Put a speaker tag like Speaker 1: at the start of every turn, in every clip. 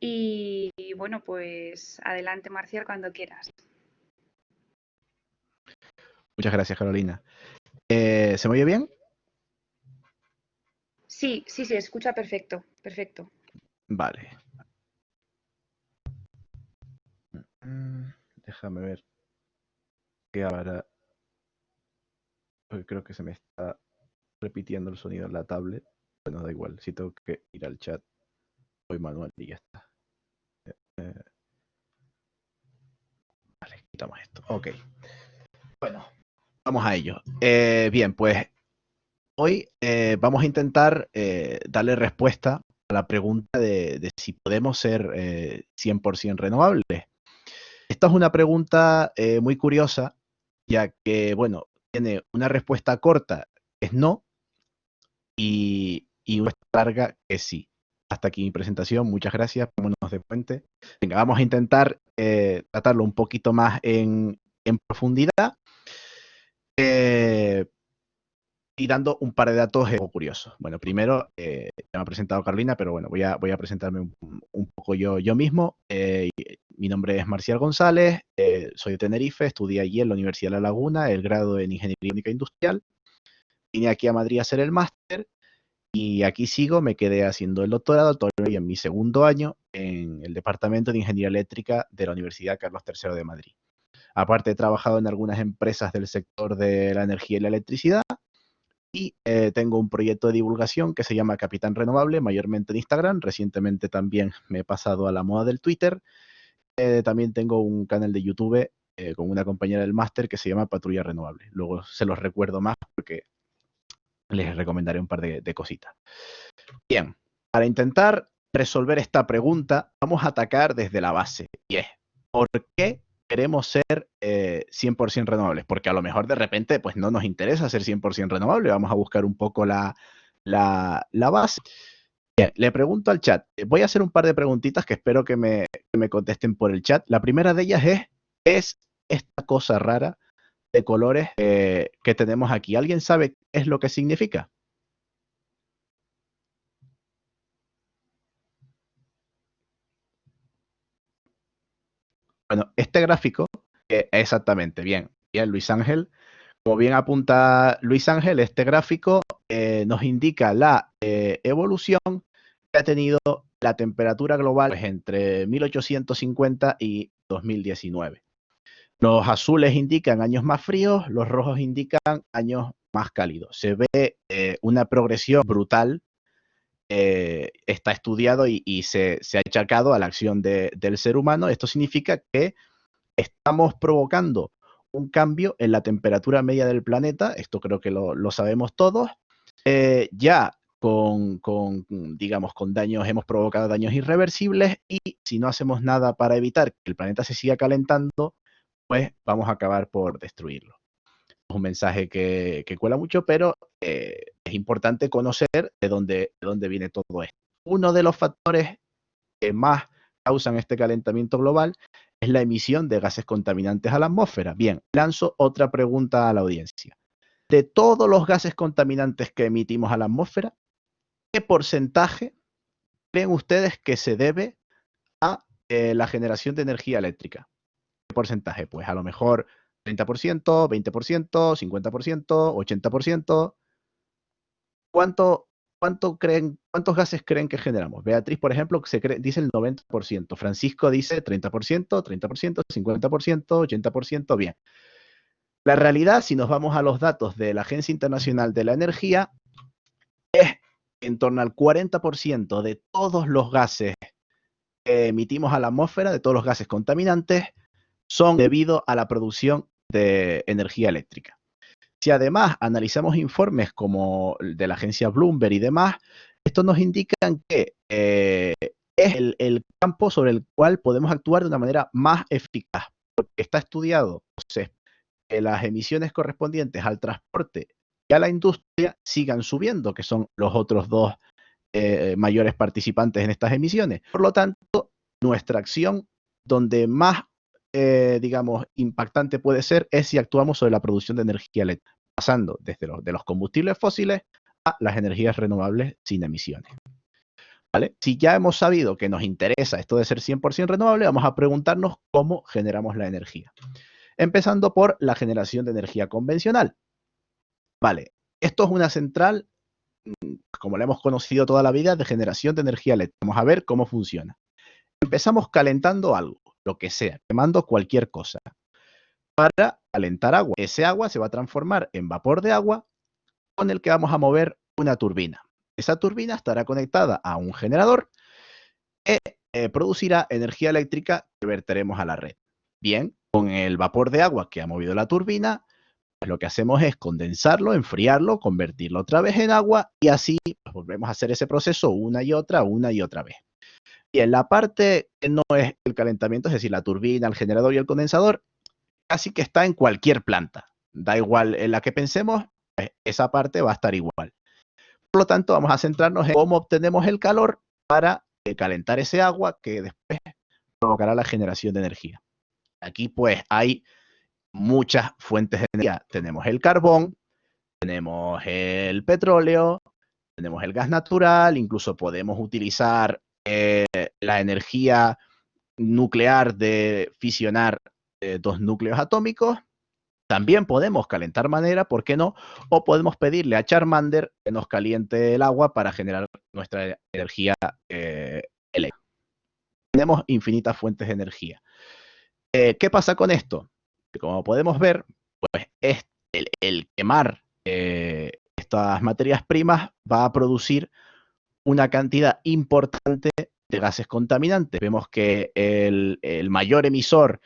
Speaker 1: Y bueno, pues adelante, Marcial, cuando quieras.
Speaker 2: Muchas gracias, Carolina. ¿Se me oye bien?
Speaker 1: Sí, sí, sí, escucha perfecto, perfecto.
Speaker 2: Vale. Déjame ver qué ahora. Porque creo que se me está repitiendo el sonido en la tablet. Bueno, da igual. Si tengo que ir al chat, voy manual y ya está. Eh, vale, quitamos esto. Ok. Bueno, vamos a ello. Bien, pues hoy vamos a intentar darle respuesta a la pregunta de si podemos ser 100% renovables. Esta es una pregunta muy curiosa, ya que, bueno, tiene una respuesta corta, que es no, y una larga, que es sí. Hasta aquí mi presentación, muchas gracias, vámonos de puente. Venga, vamos a intentar tratarlo un poquito más en profundidad eh, y dando un par de datos curiosos. Bueno, primero, ya me ha presentado Carolina, pero bueno, voy a presentarme un poco yo mismo. Mi nombre es Marcial González, soy de Tenerife, estudié allí en la Universidad de La Laguna, el grado en Ingeniería Química Industrial. Vine aquí a Madrid a hacer el máster y aquí sigo, me quedé haciendo el doctorado, todavía en mi segundo año en el Departamento de Ingeniería Eléctrica de la Universidad Carlos III de Madrid. Aparte, he trabajado en algunas empresas del sector de la energía y la electricidad y tengo un proyecto de divulgación que se llama Capitán Renovable, mayormente en Instagram. Recientemente también me he pasado a la moda del Twitter. También tengo un canal de YouTube con una compañera del máster que se llama Patrulla Renovable. Luego se los recuerdo más porque les recomendaré un par de cositas. Bien, para intentar resolver esta pregunta, vamos a atacar desde la base. Y es, ¿por qué queremos ser 100% renovables? Porque a lo mejor de repente pues no nos interesa ser 100% renovable. Vamos a buscar un poco la base. Bien, le pregunto al chat. Voy a hacer un par de preguntitas que espero que me contesten por el chat. La primera de ellas es esta cosa rara de colores que tenemos aquí. ¿Alguien sabe qué es lo que significa? Bueno, este gráfico, exactamente, bien, bien, Luis Ángel. Como bien apunta Luis Ángel, este gráfico nos indica la evolución que ha tenido la temperatura global pues, entre 1850 y 2019. Los azules indican años más fríos, los rojos indican años más cálidos. Se ve una progresión brutal, está estudiado y se ha achacado a la acción del ser humano. Esto significa que estamos provocando un cambio en la temperatura media del planeta, esto creo que lo sabemos todos, ya digamos, con daños, hemos provocado daños irreversibles y si no hacemos nada para evitar que el planeta se siga calentando, pues vamos a acabar por destruirlo. Es un mensaje que cuela mucho, pero es importante conocer de dónde viene todo esto. Uno de los factores que más causan este calentamiento global es la emisión de gases contaminantes a la atmósfera. Bien, lanzo otra pregunta a la audiencia. De todos los gases contaminantes que emitimos a la atmósfera, ¿qué porcentaje creen ustedes que se debe a la generación de energía eléctrica? ¿Qué porcentaje? Pues a lo mejor 30%, 20%, 50%, 80%. ¿Cuánto, cuántos gases creen que generamos? Beatriz, por ejemplo, dice el 90%. Francisco dice 30%, 30%, 50%, 80%. Bien. La realidad, si nos vamos a los datos de la Agencia Internacional de la Energía, es en torno al 40% de todos los gases que emitimos a la atmósfera, de todos los gases contaminantes, son debido a la producción de energía eléctrica. Si además analizamos informes como el de la agencia Bloomberg y demás, estos nos indican que es el campo sobre el cual podemos actuar de una manera más eficaz, porque está estudiado, o sea, que las emisiones correspondientes al transporte y a la industria sigan subiendo, que son los otros dos mayores participantes en estas emisiones. Por lo tanto, nuestra acción donde más, digamos, impactante puede ser es si actuamos sobre la producción de energía eléctrica, pasando desde de los combustibles fósiles a las energías renovables sin emisiones. ¿vale? Si ya hemos sabido que nos interesa esto de ser 100% renovable, vamos a preguntarnos cómo generamos la energía. Empezando por la generación de energía convencional. Vale, esto es una central, como la hemos conocido toda la vida, de generación de energía eléctrica. Vamos a ver cómo funciona. Empezamos calentando algo, lo que sea, quemando cualquier cosa, para calentar agua. Ese agua se va a transformar en vapor de agua con el que vamos a mover una turbina. Esa turbina estará conectada a un generador que producirá energía eléctrica que verteremos a la red. Bien, con el vapor de agua que ha movido la turbina, pues lo que hacemos es condensarlo, enfriarlo, convertirlo otra vez en agua y así pues, volvemos a hacer ese proceso una y otra vez. Y en la parte que no es el calentamiento, es decir, la turbina, el generador y el condensador, casi que está en cualquier planta. Da igual en la que pensemos, pues esa parte va a estar igual. Por lo tanto, vamos a centrarnos en cómo obtenemos el calor para calentar ese agua que después provocará la generación de energía. Aquí pues hay muchas fuentes de energía. Tenemos el carbón, tenemos el petróleo, tenemos el gas natural, incluso podemos utilizar la energía nuclear de fisionar dos núcleos atómicos. También podemos calentar madera, ¿por qué no? O podemos pedirle a Charmander que nos caliente el agua para generar nuestra energía eléctrica. Tenemos infinitas fuentes de energía. ¿Qué pasa con esto? Que como podemos ver, pues es el quemar estas materias primas va a producir una cantidad importante de gases contaminantes. Vemos que el mayor emisor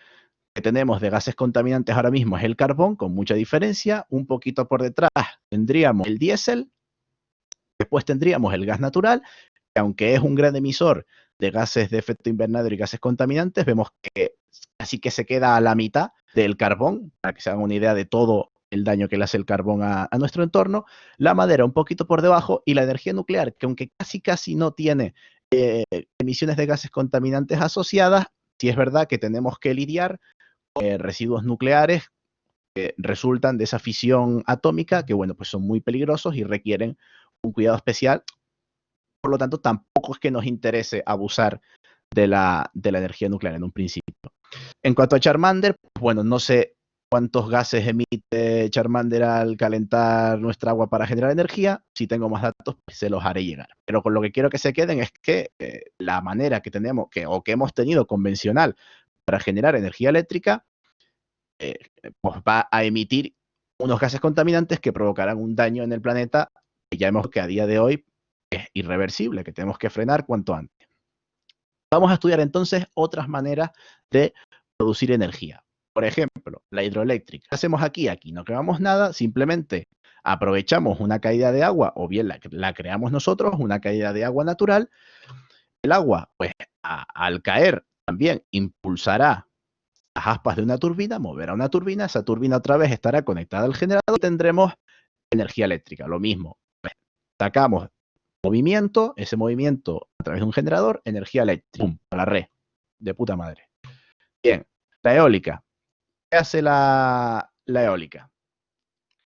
Speaker 2: que tenemos de gases contaminantes ahora mismo es el carbón, con mucha diferencia. Un poquito por detrás tendríamos el diésel, después tendríamos el gas natural, que aunque es un gran emisor de gases de efecto invernadero y gases contaminantes, vemos que casi que se queda a la mitad del carbón, para que se hagan una idea de todo el daño que le hace el carbón a nuestro entorno, la madera un poquito por debajo y la energía nuclear, que aunque casi no tiene emisiones de gases contaminantes asociadas, sí es verdad que tenemos que lidiar con residuos nucleares que resultan de esa fisión atómica, que bueno, pues son muy peligrosos y requieren un cuidado especial. Por lo tanto, tampoco es que nos interese abusar de la energía nuclear en un principio. En cuanto a Charmander, bueno, no sé cuántos gases emite Charmander al calentar nuestra agua para generar energía. Si tengo más datos, pues se los haré llegar. Pero con lo que quiero que se queden es que la manera que tenemos o que hemos tenido convencional para generar energía eléctrica, pues va a emitir unos gases contaminantes que provocarán un daño en el planeta que ya vemos que a día de hoy es irreversible, que tenemos que frenar cuanto antes. Vamos a estudiar entonces otras maneras de producir energía. Por ejemplo, la hidroeléctrica. ¿Qué hacemos aquí? Aquí no creamos nada, simplemente aprovechamos una caída de agua o bien la creamos nosotros, una caída de agua natural. El agua, pues al caer también impulsará las aspas de una turbina, moverá una turbina, esa turbina otra vez estará conectada al generador y tendremos energía eléctrica. Lo mismo, pues, sacamos movimiento, ese movimiento a través de un generador, energía eléctrica, ¡pum!, a la red, de puta madre. Bien, la eólica. ¿Qué hace la eólica?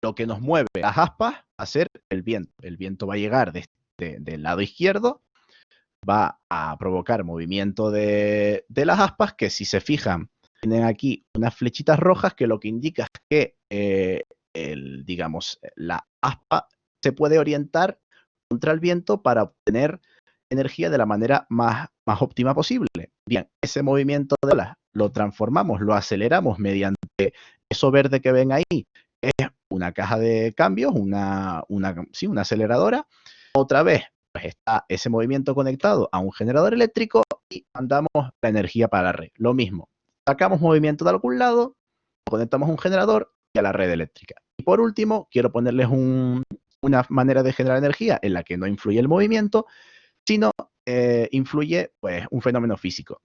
Speaker 2: Lo que nos mueve las aspas va a ser el viento. El viento va a llegar del lado izquierdo, va a provocar movimiento de las aspas, que si se fijan, tienen aquí unas flechitas rojas que lo que indica es que digamos, la aspa se puede orientar contra el viento para obtener energía de la manera más óptima posible. Bien, ese movimiento de olas lo transformamos, lo aceleramos mediante eso verde que ven ahí, es una caja de cambios, una aceleradora. Otra vez, pues está ese movimiento conectado a un generador eléctrico y mandamos la energía para la red. Lo mismo, sacamos movimiento de algún lado, conectamos a un generador y a la red eléctrica. Y por último, quiero ponerles una manera de generar energía en la que no influye el movimiento, sino influye pues un fenómeno físico.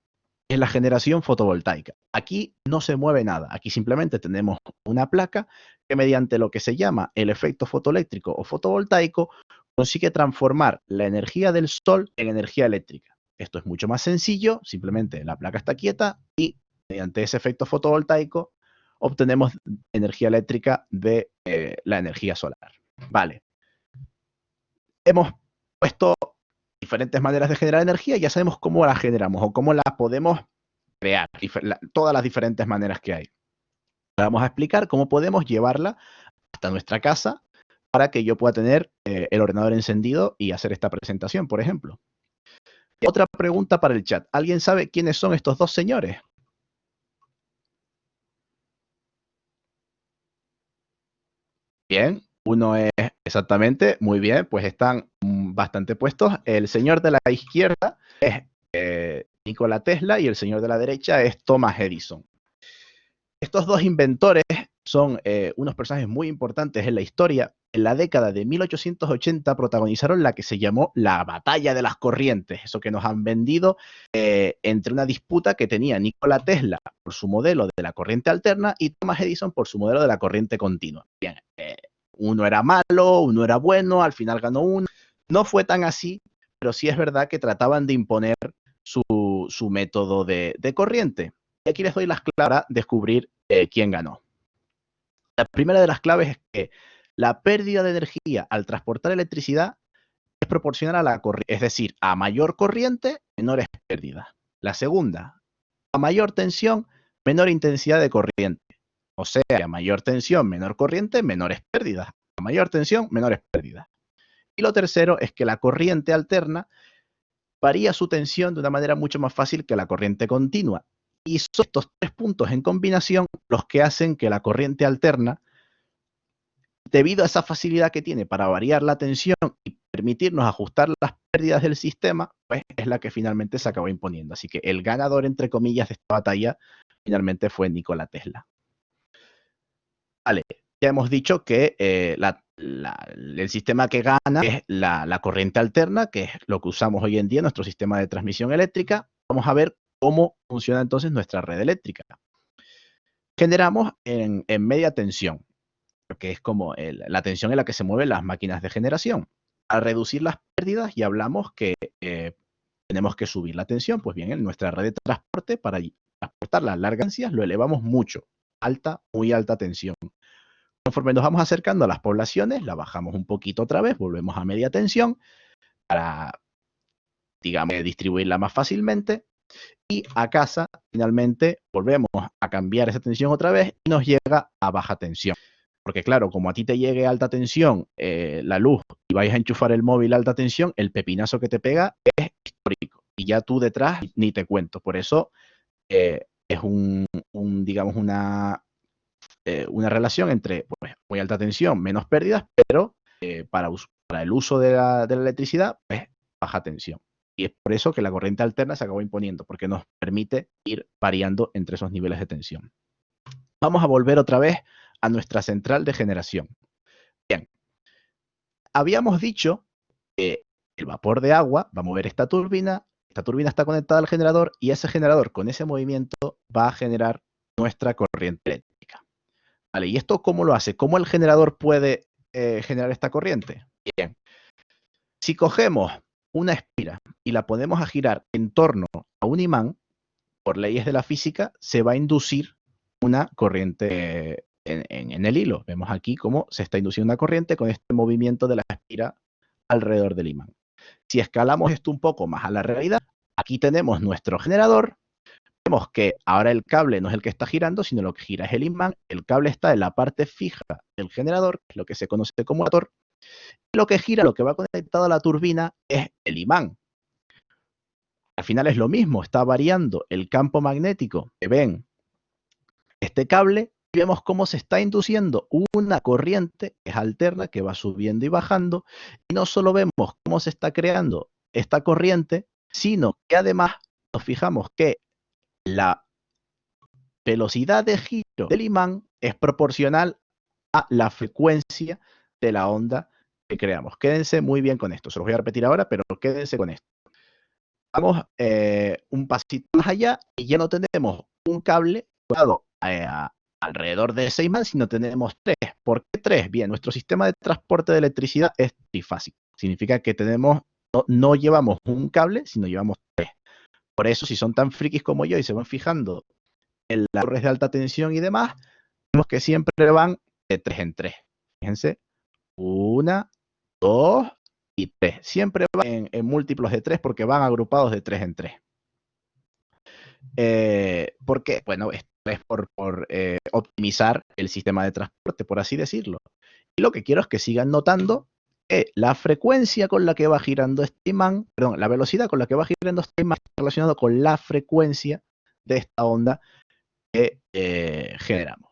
Speaker 2: Es la generación fotovoltaica. Aquí no se mueve nada. Aquí simplemente tenemos una placa que mediante lo que se llama el efecto fotoeléctrico o fotovoltaico consigue transformar la energía del sol en energía eléctrica. Esto es mucho más sencillo. Simplemente la placa está quieta y mediante ese efecto fotovoltaico obtenemos energía eléctrica de la energía solar. Vale. Hemos puesto diferentes maneras de generar energía, ya sabemos cómo la generamos o cómo la podemos crear, todas las diferentes maneras que hay. Vamos a explicar cómo podemos llevarla hasta nuestra casa para que yo pueda tener el ordenador encendido y hacer esta presentación, por ejemplo. Otra pregunta para el chat. ¿Alguien sabe quiénes son estos dos señores? Bien, uno es exactamente, muy bien, pues están bastante puestos. El señor de la izquierda es Nikola Tesla y el señor de la derecha es Thomas Edison. Estos dos inventores son unos personajes muy importantes en la historia. En la década de 1880 protagonizaron la que se llamó la Batalla de las Corrientes, eso que nos han vendido entre una disputa que tenía Nikola Tesla por su modelo de la corriente alterna y Thomas Edison por su modelo de la corriente continua. Bien, uno era malo, uno era bueno, al final ganó uno. No fue tan así, pero sí es verdad que trataban de imponer su método de corriente. Y aquí les doy las claves para descubrir quién ganó. La primera de las claves es que la pérdida de energía al transportar electricidad es proporcional a la corriente, es decir, a mayor corriente, menores pérdidas. La segunda, a mayor tensión, menor intensidad de corriente. O sea, a mayor tensión, menor corriente, menores pérdidas. A mayor tensión, menores pérdidas. Y lo tercero es que la corriente alterna varía su tensión de una manera mucho más fácil que la corriente continua. Y son estos tres puntos en combinación los que hacen que la corriente alterna, debido a esa facilidad que tiene para variar la tensión y permitirnos ajustar las pérdidas del sistema, pues es la que finalmente se acabó imponiendo. Así que el ganador, entre comillas, de esta batalla finalmente fue Nikola Tesla. Vale, ya hemos dicho que el sistema que gana es la corriente alterna, que es lo que usamos hoy en día en nuestro sistema de transmisión eléctrica. Vamos a ver cómo funciona entonces nuestra red eléctrica. Generamos en media tensión, que es como la tensión en la que se mueven las máquinas de generación. Al reducir las pérdidas ya hablamos que tenemos que subir la tensión. Pues bien, en nuestra red de transporte, para transportar las largas distancias, lo elevamos mucho, muy alta tensión. Conforme nos vamos acercando a las poblaciones, la bajamos un poquito otra vez, volvemos a media tensión para, digamos, distribuirla más fácilmente. Y a casa, finalmente, volvemos a cambiar esa tensión otra vez y nos llega a baja tensión. Porque claro, como a ti te llegue alta tensión la luz y vais a enchufar el móvil a alta tensión, el pepinazo que te pega es histórico. Y ya tú detrás ni te cuento. Por eso es digamos, una relación entre pues, muy alta tensión, menos pérdidas, pero para el uso de la electricidad, pues baja tensión. Y es por eso que la corriente alterna se acabó imponiendo, porque nos permite ir variando entre esos niveles de tensión. Vamos a volver otra vez a nuestra central de generación. Bien, habíamos dicho que el vapor de agua va a mover esta turbina está conectada al generador y ese generador con ese movimiento va a generar nuestra corriente eléctrica. Vale, ¿y esto cómo lo hace? ¿Cómo el generador puede generar esta corriente? Bien, si cogemos una espira y la ponemos a girar en torno a un imán, por leyes de la física, se va a inducir una corriente en el hilo. Vemos aquí cómo se está induciendo una corriente con este movimiento de la espira alrededor del imán. Si escalamos esto un poco más a la realidad, aquí tenemos nuestro generador. Vemos que ahora el cable no es el que está girando, sino lo que gira es el imán. El cable está en la parte fija del generador, que es lo que se conoce como motor. Lo que gira, lo que va conectado a la turbina, es el imán. Al final es lo mismo, está variando el campo magnético que ven este cable y vemos cómo se está induciendo una corriente que es alterna, que va subiendo y bajando. Y no solo vemos cómo se está creando esta corriente, sino que además nos fijamos que la velocidad de giro del imán es proporcional a la frecuencia de la onda que creamos. Quédense muy bien con esto. Se los voy a repetir ahora, pero quédense con esto. Vamos un pasito más allá y ya no tenemos un cable conectado alrededor de 6 más, sino tenemos 3. ¿Por qué 3? Bien, nuestro sistema de transporte de electricidad es trifásico. Significa que no llevamos un cable, sino llevamos 3. Por eso, si son tan frikis como yo y se van fijando en las torres de alta tensión y demás, vemos que siempre van de 3 en 3. Fíjense, 1, 2 y 3. Siempre van en múltiplos de 3 porque van agrupados de 3 en 3. ¿Por qué? Bueno, esto es por optimizar el sistema de transporte, por así decirlo. Y lo que quiero es que sigan notando que la frecuencia con la que va girando este imán, perdón, la velocidad con la que va girando este imán está relacionado con la frecuencia de esta onda que generamos.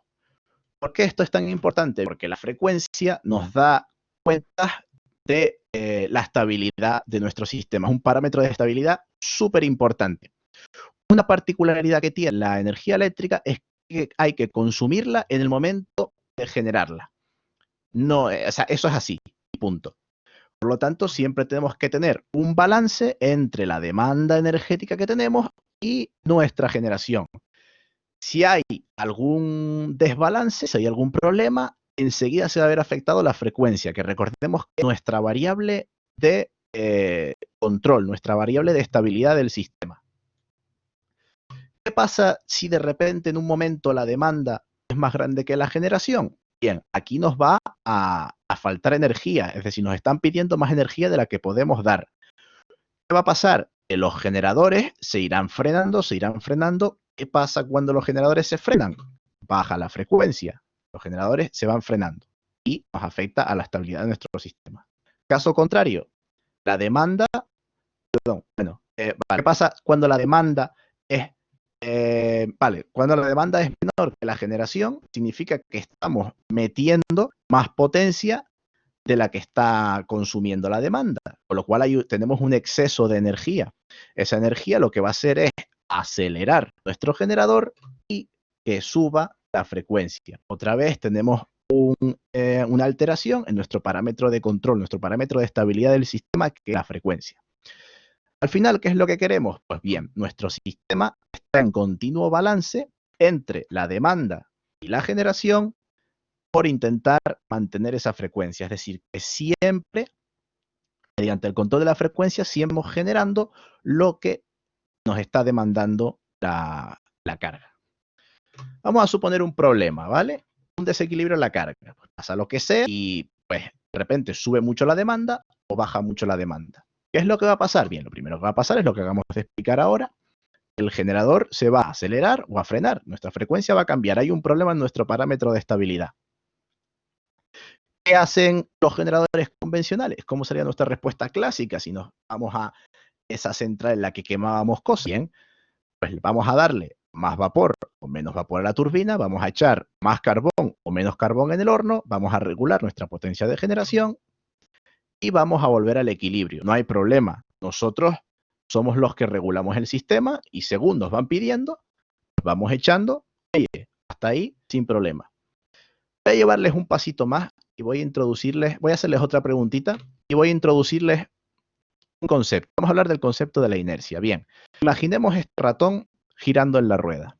Speaker 2: ¿Por qué esto es tan importante? Porque la frecuencia nos da cuenta de la estabilidad de nuestro sistema. Es un parámetro de estabilidad súper importante. Una particularidad que tiene la energía eléctrica es que hay que consumirla en el momento de generarla. No, o sea, eso es así, punto. Por lo tanto, siempre tenemos que tener un balance entre la demanda energética que tenemos y nuestra generación. Si hay algún desbalance, si hay algún problema, enseguida se va a ver afectado la frecuencia, que recordemos que es nuestra variable de control, nuestra variable de estabilidad del sistema. ¿Qué pasa si de repente en un momento la demanda es más grande que la generación? Bien, aquí nos va a faltar energía, es decir, nos están pidiendo más energía de la que podemos dar. ¿Qué va a pasar? Que los generadores se irán frenando, se irán frenando. ¿Qué pasa cuando los generadores se frenan? Baja la frecuencia. Los generadores se van frenando y nos afecta a la estabilidad de nuestro sistema. Caso contrario, la demanda, perdón, bueno, ¿qué pasa cuando la demanda es cuando la demanda es menor que la generación? Significa que estamos metiendo más potencia de la que está consumiendo la demanda, con lo cual tenemos un exceso de energía. Esa energía lo que va a hacer es acelerar nuestro generador y que suba la frecuencia. Otra vez tenemos una alteración en nuestro parámetro de control, nuestro parámetro de estabilidad del sistema, que es la frecuencia. Al final, ¿qué es lo que queremos? Pues bien, nuestro sistema está en continuo balance entre la demanda y la generación por intentar mantener esa frecuencia. Es decir, que siempre, mediante el control de la frecuencia, siempre generando lo que nos está demandando la carga. Vamos a suponer un problema, ¿vale? Un desequilibrio en la carga. Pues pasa lo que sea y pues de repente sube mucho la demanda o baja mucho la demanda. ¿Qué es lo que va a pasar? Bien, lo primero que va a pasar es lo que acabamos de explicar ahora. El generador se va a acelerar o a frenar. Nuestra frecuencia va a cambiar. Hay un problema en nuestro parámetro de estabilidad. ¿Qué hacen los generadores convencionales? ¿Cómo sería nuestra respuesta clásica si nos vamos a esa central en la que quemábamos cosas? Bien, pues vamos a darle más vapor o menos vapor a la turbina, vamos a echar más carbón o menos carbón en el horno, vamos a regular nuestra potencia de generación y vamos a volver al equilibrio. No hay problema. Nosotros somos los que regulamos el sistema y según nos van pidiendo, vamos echando, oye, hasta ahí sin problema. Voy a llevarles un pasito más y voy a hacerles otra preguntita y voy a introducirles un concepto. Vamos a hablar del concepto de la inercia. Bien, imaginemos este ratón girando en la rueda.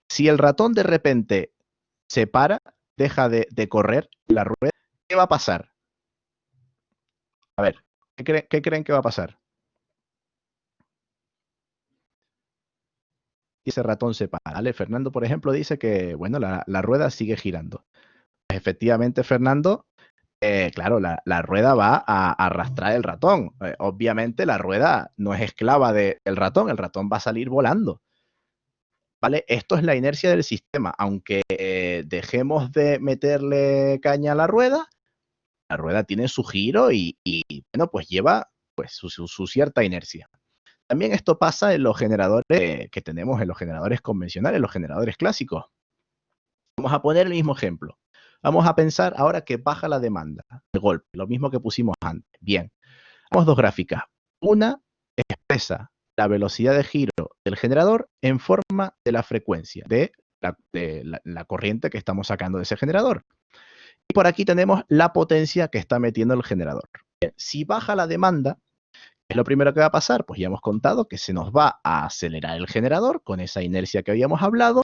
Speaker 2: Si el ratón de repente se para, deja de correr la rueda, ¿qué va a pasar? A ver, ¿qué creen que va a pasar? Y ese ratón se para, ¿vale? Fernando, por ejemplo, dice que, bueno, la rueda sigue girando. Pues efectivamente, Fernando, claro, la rueda va a arrastrar el ratón. Obviamente la rueda no es esclava del ratón, el ratón va a salir volando. ¿Vale? Esto es la inercia del sistema. Aunque dejemos de meterle caña a la rueda tiene su giro y bueno, pues lleva pues, su cierta inercia. También esto pasa en los generadores que tenemos, en los generadores convencionales, los generadores clásicos. Vamos a poner el mismo ejemplo. Vamos a pensar ahora que baja la demanda de golpe, lo mismo que pusimos antes. Bien, tenemos dos gráficas. Una expresa la velocidad de giro del generador en forma de la frecuencia de la corriente que estamos sacando de ese generador. Y por aquí tenemos la potencia que está metiendo el generador. Bien, si baja la demanda, ¿qué es lo primero que va a pasar? Pues ya hemos contado que se nos va a acelerar el generador con esa inercia que habíamos hablado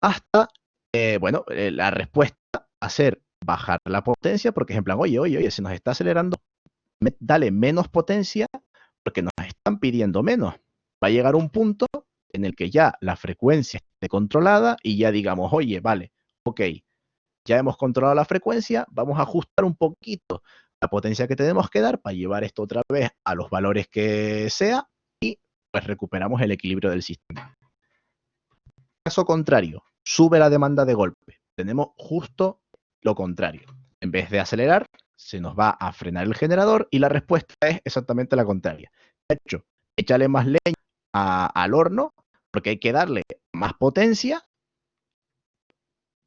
Speaker 2: hasta, la respuesta va a ser bajar la potencia porque es en plan, oye, se nos está acelerando, dale menos potencia porque nos están pidiendo menos. Va a llegar un punto en el que ya la frecuencia esté controlada y ya digamos, oye, vale, ok, ya hemos controlado la frecuencia, vamos a ajustar un poquito la potencia que tenemos que dar para llevar esto otra vez a los valores que sea y pues recuperamos el equilibrio del sistema. Caso contrario, sube la demanda de golpe. Tenemos justo lo contrario. En vez de acelerar, se nos va a frenar el generador y la respuesta es exactamente la contraria. De hecho, échale más leña al horno porque hay que darle más potencia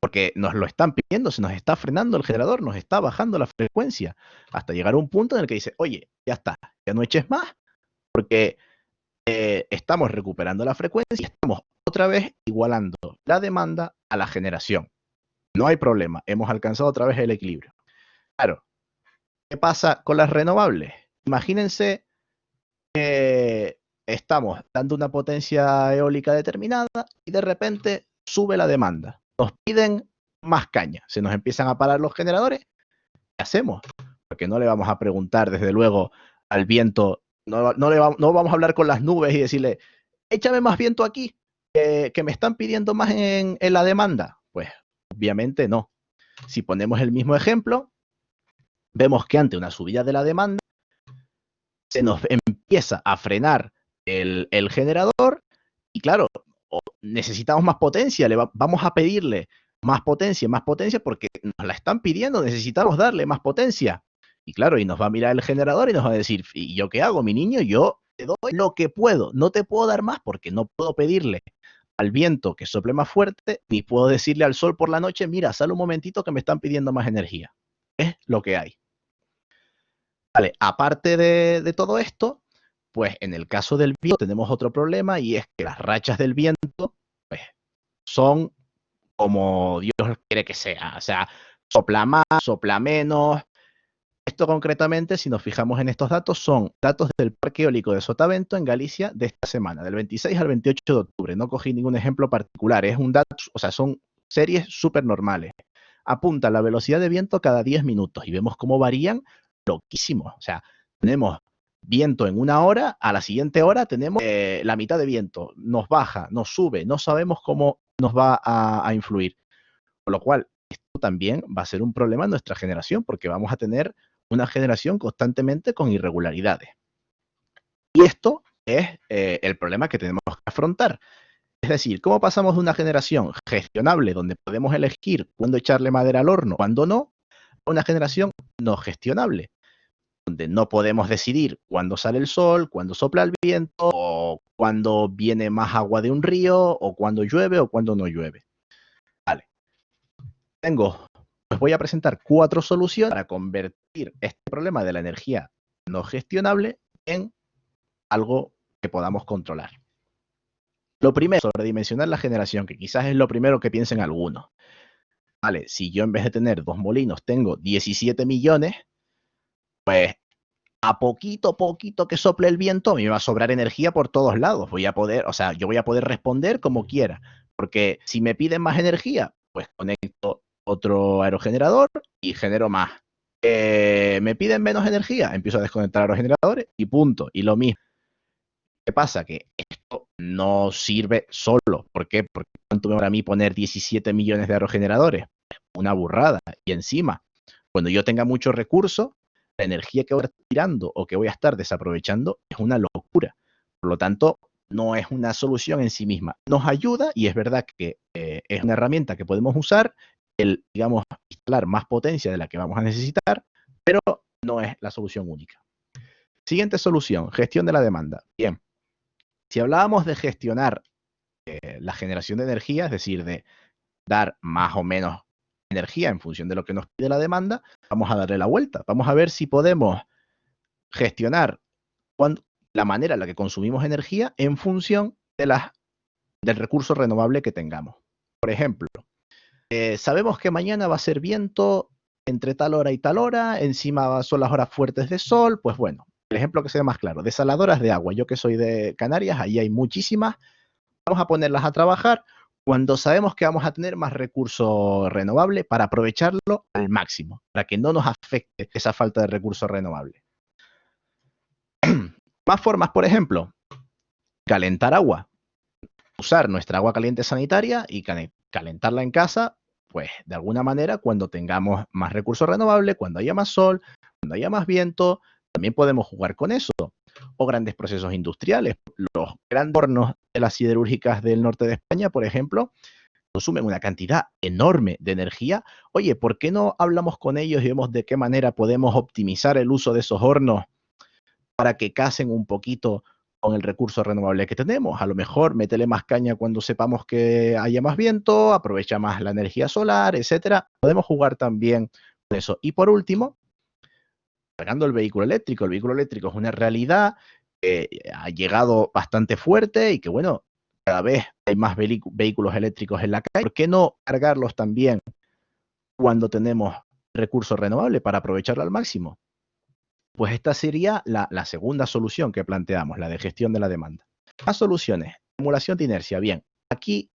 Speaker 2: porque nos lo están pidiendo, se nos está frenando el generador, nos está bajando la frecuencia hasta llegar a un punto en el que dice, oye, ya está, ya no eches más porque estamos recuperando la frecuencia y estamos otra vez igualando la demanda a la generación. No hay problema, hemos alcanzado otra vez el equilibrio. Claro, ¿qué pasa con las renovables? Imagínense que estamos dando una potencia eólica determinada y de repente sube la demanda. Nos piden más caña, se nos empiezan a parar los generadores. ¿Qué hacemos? Porque no le vamos a preguntar desde luego al viento, no vamos a hablar con las nubes y decirle, échame más viento aquí, que me están pidiendo más en la demanda. Pues obviamente no. Si ponemos el mismo ejemplo, vemos que ante una subida de la demanda, se nos empieza a frenar el generador y claro, necesitamos más potencia, vamos a pedirle más potencia porque nos la están pidiendo, necesitamos darle más potencia. Y claro, y nos va a mirar el generador y nos va a decir, ¿y yo qué hago, mi niño? Yo te doy lo que puedo, no te puedo dar más porque no puedo pedirle al viento que sople más fuerte, ni puedo decirle al sol por la noche, mira, sal un momentito que me están pidiendo más energía. Es lo que hay. Vale, aparte de todo esto, pues en el caso del viento tenemos otro problema y es que las rachas del viento pues, son como Dios quiere que sea. O sea, sopla más, sopla menos. Esto concretamente, si nos fijamos en estos datos, son datos del Parque Eólico de Sotavento en Galicia de esta semana, del 26 al 28 de octubre. No cogí ningún ejemplo particular, es un dato, o sea, son series súper normales. Apunta la velocidad de viento cada 10 minutos y vemos cómo varían loquísimos. O sea, tenemos viento en una hora, a la siguiente hora tenemos la mitad de viento, nos baja, nos sube, no sabemos cómo nos va a influir. Con lo cual, esto también va a ser un problema en nuestra generación, porque vamos a tener una generación constantemente con irregularidades. Y esto es el problema que tenemos que afrontar. Es decir, ¿cómo pasamos de una generación gestionable, donde podemos elegir cuándo echarle madera al horno, cuándo no, a una generación no gestionable, donde no podemos decidir cuándo sale el sol, cuándo sopla el viento, o cuándo viene más agua de un río, o cuándo llueve o cuándo no llueve? Vale. Pues voy a presentar 4 soluciones para convertir este problema de la energía no gestionable en algo que podamos controlar. Lo primero, sobredimensionar la generación, que quizás es lo primero que piensen algunos. Vale, si yo en vez de tener 2 molinos tengo 17 millones, pues a poquito que sople el viento, a mí me va a sobrar energía por todos lados. Yo voy a poder responder como quiera. Porque si me piden más energía, pues conecto otro aerogenerador y genero más. Me piden menos energía, empiezo a desconectar aerogeneradores y punto. Y lo mismo. ¿Qué pasa? Que esto no sirve solo. ¿Por qué? Porque ¿cuánto me va a mí poner 17 millones de aerogeneradores? Una burrada. Y encima, cuando yo tenga muchos recursos, la energía que voy a estar tirando o que voy a estar desaprovechando es una locura. Por lo tanto, no es una solución en sí misma. Nos ayuda y es verdad que es una herramienta que podemos usar, digamos, instalar más potencia de la que vamos a necesitar, pero no es la solución única. Siguiente solución, gestión de la demanda. Bien, si hablábamos de gestionar la generación de energía, es decir, de dar más o menos energía en función de lo que nos pide la demanda, vamos a darle la vuelta. Vamos a ver si podemos gestionar la manera en la que consumimos energía en función del recurso renovable que tengamos. Por ejemplo, sabemos que mañana va a ser viento entre tal hora y tal hora, encima son las horas fuertes de sol, pues bueno, el ejemplo que sea más claro, desaladoras de agua. Yo que soy de Canarias, ahí hay muchísimas, vamos a ponerlas a trabajar cuando sabemos que vamos a tener más recurso renovable para aprovecharlo al máximo, para que no nos afecte esa falta de recurso renovable. Más formas, por ejemplo, calentar agua. Usar nuestra agua caliente sanitaria y calentarla en casa pues de alguna manera cuando tengamos más recursos renovables, cuando haya más sol, cuando haya más viento, también podemos jugar con eso. O grandes procesos industriales. Los grandes hornos de las siderúrgicas del norte de España, por ejemplo, consumen una cantidad enorme de energía. Oye, ¿por qué no hablamos con ellos y vemos de qué manera podemos optimizar el uso de esos hornos para que casen un poquito con el recurso renovable que tenemos? A lo mejor métele más caña cuando sepamos que haya más viento, aprovecha más la energía solar, etcétera. Podemos jugar también con eso. Y por último, cargando el vehículo eléctrico. El vehículo eléctrico es una realidad que ha llegado bastante fuerte y que, bueno, cada vez hay más vehículos eléctricos en la calle. ¿Por qué no cargarlos también cuando tenemos recursos renovables para aprovecharlo al máximo? Pues esta sería la segunda solución que planteamos, la de gestión de la demanda. Más soluciones. Acumulación de inercia. Bien, aquí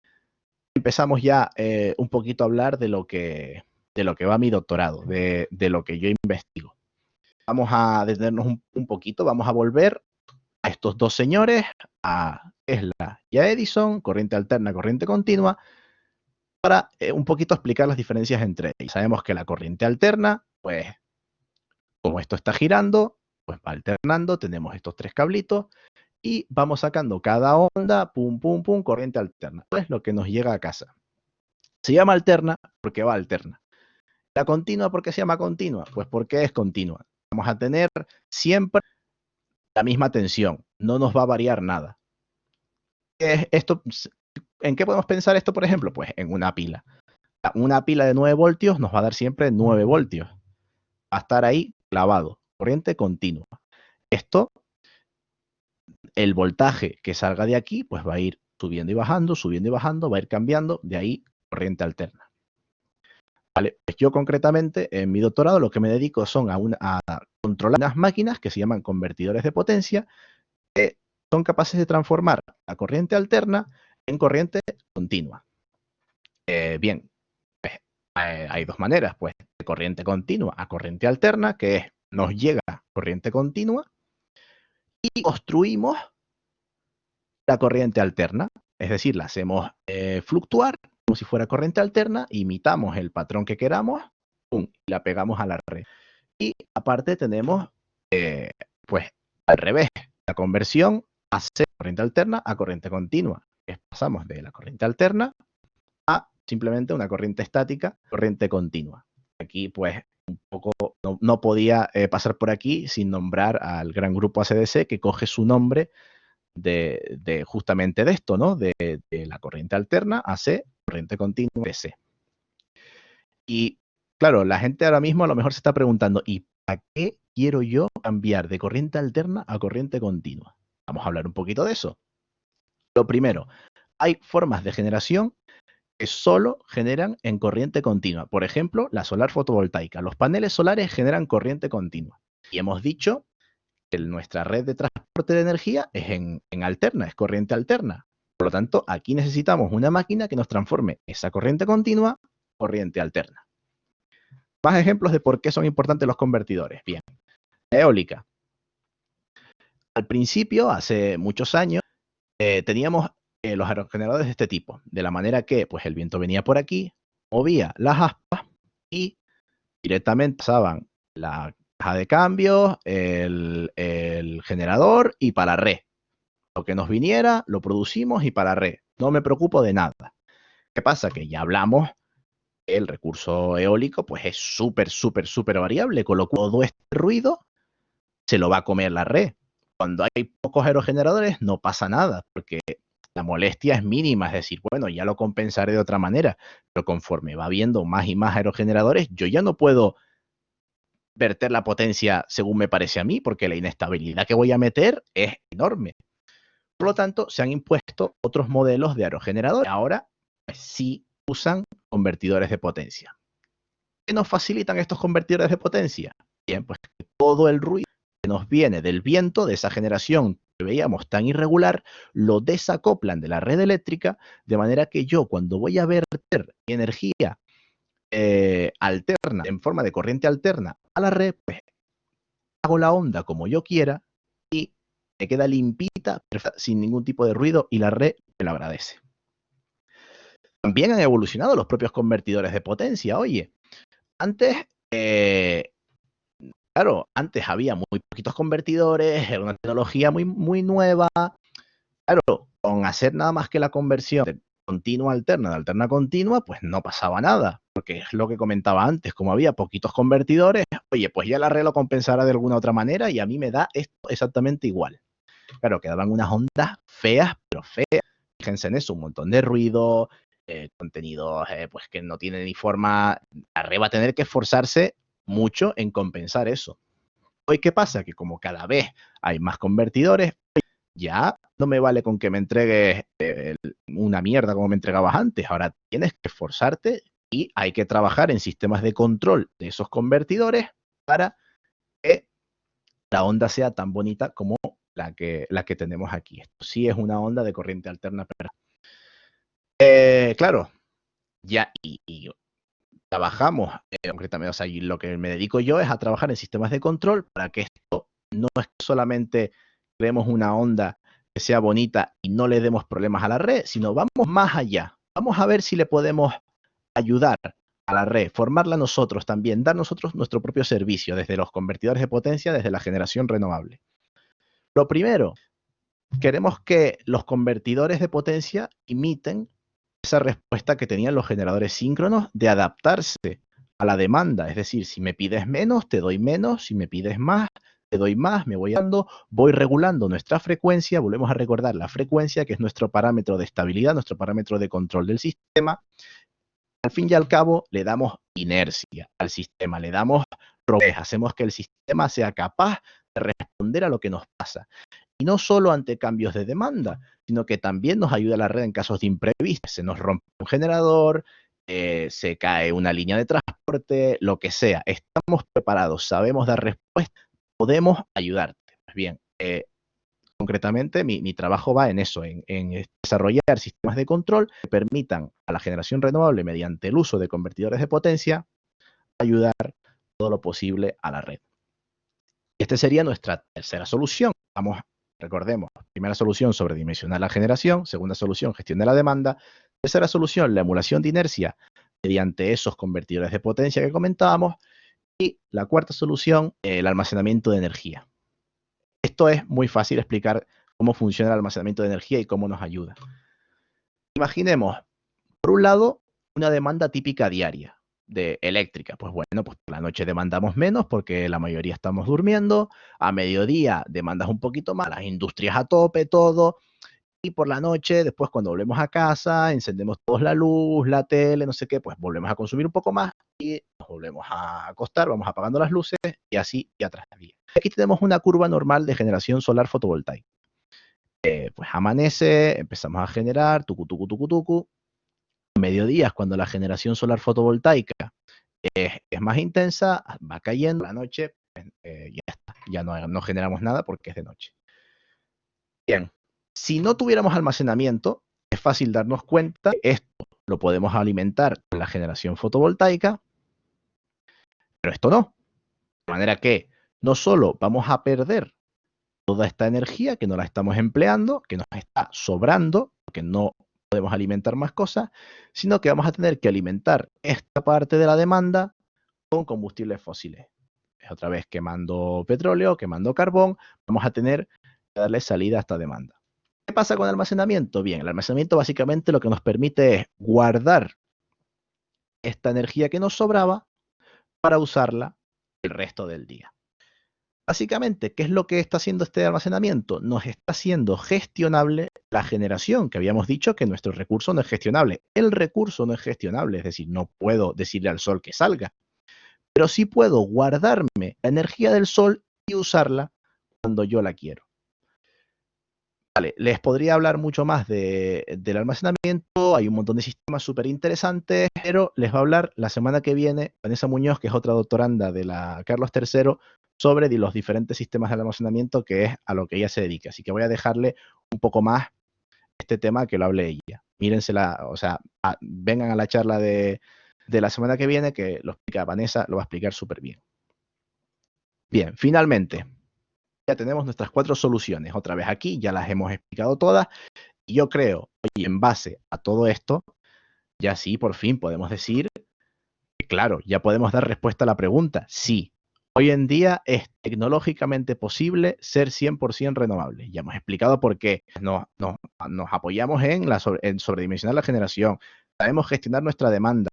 Speaker 2: empezamos ya un poquito a hablar de lo que va mi doctorado, de lo que yo investigo. Vamos a detenernos un poquito, vamos a volver a estos dos señores, a Tesla y a Edison, corriente alterna, corriente continua, para un poquito explicar las diferencias entre ellos. Sabemos que la corriente alterna, pues como esto está girando, pues va alternando, tenemos estos tres cablitos y vamos sacando cada onda, pum, pum, pum, corriente alterna. Esto es lo que nos llega a casa. Se llama alterna porque va alterna. La continua, ¿por qué se llama continua? Pues porque es continua. Vamos a tener siempre la misma tensión, no nos va a variar nada. Esto, ¿en qué podemos pensar esto, por ejemplo? Pues en una pila. Una pila de 9 voltios nos va a dar siempre 9 voltios. Va a estar ahí clavado, corriente continua. Esto, el voltaje que salga de aquí, pues va a ir subiendo y bajando, va a ir cambiando, de ahí corriente alterna. Vale, pues yo concretamente en mi doctorado lo que me dedico son a controlar unas máquinas que se llaman convertidores de potencia, que son capaces de transformar la corriente alterna en corriente continua. Bien, pues, hay dos maneras, pues, de corriente continua a corriente alterna, que es, nos llega corriente continua y construimos la corriente alterna, es decir, la hacemos fluctuar como si fuera corriente alterna, imitamos el patrón que queramos, pum, y la pegamos a la red. Y aparte tenemos, pues, al revés, la conversión hace corriente alterna a corriente continua. Pasamos de la corriente alterna a simplemente una corriente estática, corriente continua. Aquí, pues, un poco no podía pasar por aquí sin nombrar al gran grupo ACDC, que coge su nombre de justamente de esto, ¿no? De la corriente alterna AC, corriente continua DC. Y claro, la gente ahora mismo a lo mejor se está preguntando, ¿y para qué quiero yo cambiar de corriente alterna a corriente continua? Vamos a hablar un poquito de eso. Lo primero, hay formas de generación que solo generan en corriente continua. Por ejemplo, la solar fotovoltaica. Los paneles solares generan corriente continua. Y hemos dicho que nuestra red de transporte de energía es en alterna, es corriente alterna. Por lo tanto, aquí necesitamos una máquina que nos transforme esa corriente continua en corriente alterna. Más ejemplos de por qué son importantes los convertidores. Bien, eólica. Al principio, hace muchos años, teníamos los aerogeneradores de este tipo, de la manera que pues, el viento venía por aquí, movía las aspas y directamente pasaban la caja de cambios, el generador y para la red. Lo que nos viniera, lo producimos y para la red. No me preocupo de nada. ¿Qué pasa? Que ya hablamos, el recurso eólico pues es súper, súper, súper variable, con lo cual todo este ruido se lo va a comer la red. Cuando hay pocos aerogeneradores no pasa nada, porque la molestia es mínima, es decir, bueno, ya lo compensaré de otra manera, pero conforme va habiendo más y más aerogeneradores, yo ya no puedo verter la potencia según me parece a mí, porque la inestabilidad que voy a meter es enorme. Por lo tanto, se han impuesto otros modelos de aerogeneradores. Ahora pues, sí usan convertidores de potencia. ¿Qué nos facilitan estos convertidores de potencia? Bien, pues que todo el ruido que nos viene del viento, de esa generación que veíamos tan irregular, lo desacoplan de la red eléctrica, de manera que yo cuando voy a verter energía alterna, en forma de corriente alterna a la red, pues hago la onda como yo quiera y me queda limpita, sin ningún tipo de ruido y la red me lo agradece. también han evolucionado los propios convertidores de potencia. Oye, antes, claro, antes había muy poquitos convertidores, era una tecnología muy nueva. Claro, con hacer nada más que la conversión de continua a alterna, de alterna a continua, pues no pasaba nada, porque es lo que comentaba antes, como había poquitos convertidores, oye, pues ya la red lo compensará de alguna otra manera y a mí me da esto exactamente igual. Claro, quedaban unas ondas feas, pero feas. Fíjense en eso, un montón de ruido, contenidos pues que no tienen ni forma. La red va a tener que esforzarse mucho en compensar eso. Hoy, ¿qué pasa? Que como cada vez hay más convertidores, ya no me vale con que me entregues una mierda como me entregabas antes. Ahora tienes que esforzarte y hay que trabajar en sistemas de control de esos convertidores para que la onda sea tan bonita como la que tenemos aquí. Esto sí es una onda de corriente alterna. Claro, ya y trabajamos concretamente, o sea, y lo que me dedico yo es a trabajar en sistemas de control para que esto no es que solamente creemos una onda que sea bonita y no le demos problemas a la red, sino vamos más allá. Vamos a ver si le podemos ayudar a la red, formarla nosotros también, dar nosotros nuestro propio servicio desde los convertidores de potencia, desde la generación renovable. Lo primero, queremos que los convertidores de potencia imiten esa respuesta que tenían los generadores síncronos de adaptarse a la demanda. Es decir, si me pides menos, te doy menos, si me pides más, te doy más, me voy dando, voy regulando nuestra frecuencia, volvemos a recordar la frecuencia, que es nuestro parámetro de estabilidad, nuestro parámetro de control del sistema. Al fin y al cabo, le damos inercia al sistema, le damos robustez, hacemos que el sistema sea capaz de responder a lo que nos pasa. Y no solo ante cambios de demanda, sino que también nos ayuda a la red en casos de imprevistos. Se nos rompe un generador, se cae una línea de transporte, lo que sea. Estamos preparados, sabemos dar respuesta, podemos ayudarte. Pues bien, concretamente mi trabajo va en eso, en desarrollar sistemas de control que permitan a la generación renovable mediante el uso de convertidores de potencia ayudar todo lo posible a la red. Esta sería nuestra tercera solución. Vamos, recordemos, primera solución, sobredimensionar la generación. Segunda solución, gestión de la demanda. Tercera solución, la emulación de inercia mediante esos convertidores de potencia que comentábamos. Y la cuarta solución, el almacenamiento de energía. Esto es muy fácil explicar cómo funciona el almacenamiento de energía y cómo nos ayuda. Imaginemos, por un lado, una demanda típica diaria de eléctrica. Pues bueno, pues por la noche demandamos menos porque la mayoría estamos durmiendo, a mediodía demandas un poquito más, las industrias a tope, todo, y por la noche, después cuando volvemos a casa, encendemos todos la luz, la tele, no sé qué, pues volvemos a consumir un poco más y nos volvemos a acostar, vamos apagando las luces y así y atrás día. Aquí tenemos una curva normal de generación solar fotovoltaica. Pues amanece, empezamos a generar, tucu, tucu, tucu, tucu. Mediodías, cuando la generación solar fotovoltaica es más intensa, va cayendo, la noche, ya está, ya no generamos nada porque es de noche. Bien, si no tuviéramos almacenamiento, es fácil darnos cuenta que esto lo podemos alimentar con la generación fotovoltaica, pero esto no. De manera que no solo vamos a perder toda esta energía que no la estamos empleando, que nos está sobrando, porque no podemos alimentar más cosas, sino que vamos a tener que alimentar esta parte de la demanda con combustibles fósiles. Es otra vez quemando petróleo, quemando carbón, vamos a tener que darle salida a esta demanda. ¿Qué pasa con el almacenamiento? Bien, el almacenamiento básicamente lo que nos permite es guardar esta energía que nos sobraba para usarla el resto del día. Básicamente, ¿qué es lo que está haciendo este almacenamiento? Nos está haciendo gestionable la generación, que habíamos dicho que nuestro recurso no es gestionable. El recurso no es gestionable, es decir, no puedo decirle al sol que salga, pero sí puedo guardarme la energía del sol y usarla cuando yo la quiero. Vale, les podría hablar mucho más del almacenamiento, hay un montón de sistemas súper interesantes, pero les va a hablar la semana que viene Vanessa Muñoz, que es otra doctoranda de la Carlos III, sobre los diferentes sistemas de almacenamiento, que es a lo que ella se dedica. Así que voy a dejarle un poco más este tema que lo hable ella. Mírensela, o sea, vengan a la charla de la semana que viene, que lo explica Vanessa, lo va a explicar súper bien. Bien, finalmente, ya tenemos nuestras 4 soluciones. Otra vez aquí, ya las hemos explicado todas. Y yo creo, oye, en base a todo esto, ya sí, por fin podemos decir que, claro, ya podemos dar respuesta a la pregunta. Sí, hoy en día es tecnológicamente posible ser 100% renovable. Ya hemos explicado por qué. Nos apoyamos en sobredimensionar la generación. Sabemos gestionar nuestra demanda.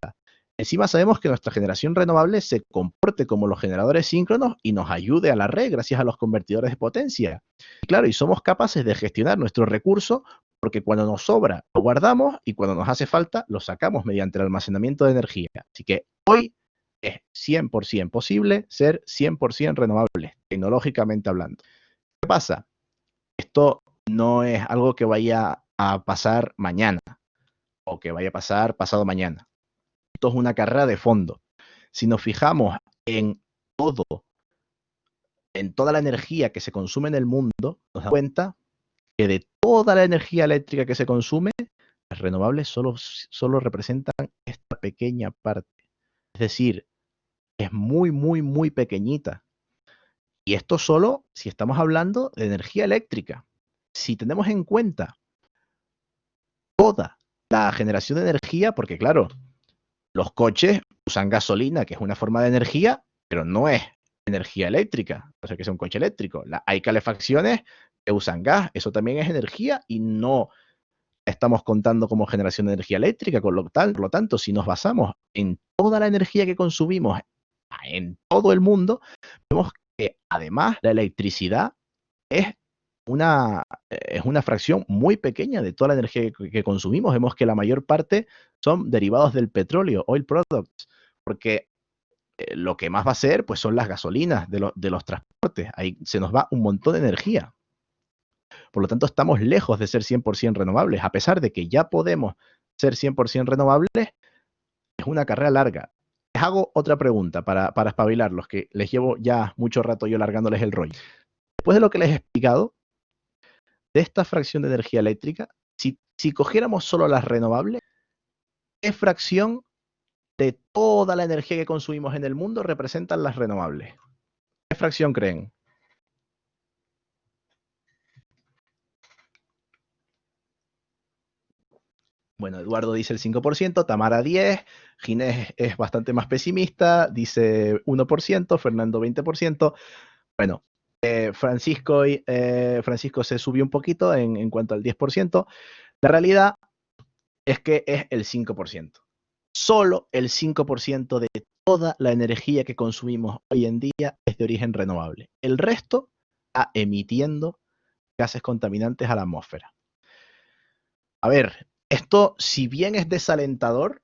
Speaker 2: Encima sabemos que nuestra generación renovable se comporte como los generadores síncronos y nos ayude a la red gracias a los convertidores de potencia. Y claro, y somos capaces de gestionar nuestros recursos porque cuando nos sobra lo guardamos y cuando nos hace falta lo sacamos mediante el almacenamiento de energía. Así que hoy es 100% posible ser 100% renovable, tecnológicamente hablando. ¿Qué pasa? Esto no es algo que vaya a pasar mañana o que vaya a pasar pasado mañana. Esto es una carrera de fondo. Si nos fijamos en todo, en toda la energía que se consume en el mundo, nos damos cuenta que de toda la energía eléctrica que se consume, las renovables solo representan esta pequeña parte. Es decir, es muy, muy, muy pequeñita. Y esto solo si estamos hablando de energía eléctrica. Si tenemos en cuenta toda la generación de energía, porque claro, los coches usan gasolina, que es una forma de energía, pero no es energía eléctrica, o sea que sea un coche eléctrico. Hay calefacciones que usan gas, eso también es energía y no estamos contando como generación de energía eléctrica. Por lo tanto, si nos basamos en toda la energía que consumimos en todo el mundo, vemos que además la electricidad es una fracción muy pequeña de toda la energía que consumimos. Vemos que la mayor parte son derivados del petróleo, oil products, porque lo que más va a ser pues son las gasolinas de los transportes. Ahí se nos va un montón de energía. Por lo tanto, estamos lejos de ser 100% renovables. A pesar de que ya podemos ser 100% renovables, es una carrera larga. Les hago otra pregunta para espabilarlos, que les llevo ya mucho rato yo largándoles el rollo. Después de lo que les he explicado, de esta fracción de energía eléctrica, si cogiéramos solo las renovables, ¿qué fracción de toda la energía que consumimos en el mundo representan las renovables? ¿Qué fracción creen? Bueno, Eduardo dice el 5%, Tamara 10%, Ginés es bastante más pesimista, dice 1%, Fernando 20%. Bueno, Francisco se subió un poquito en cuanto al 10%. La realidad es que es el 5%. Solo el 5% de toda la energía que consumimos hoy en día es de origen renovable. El resto está emitiendo gases contaminantes a la atmósfera. A ver, esto, si bien es desalentador,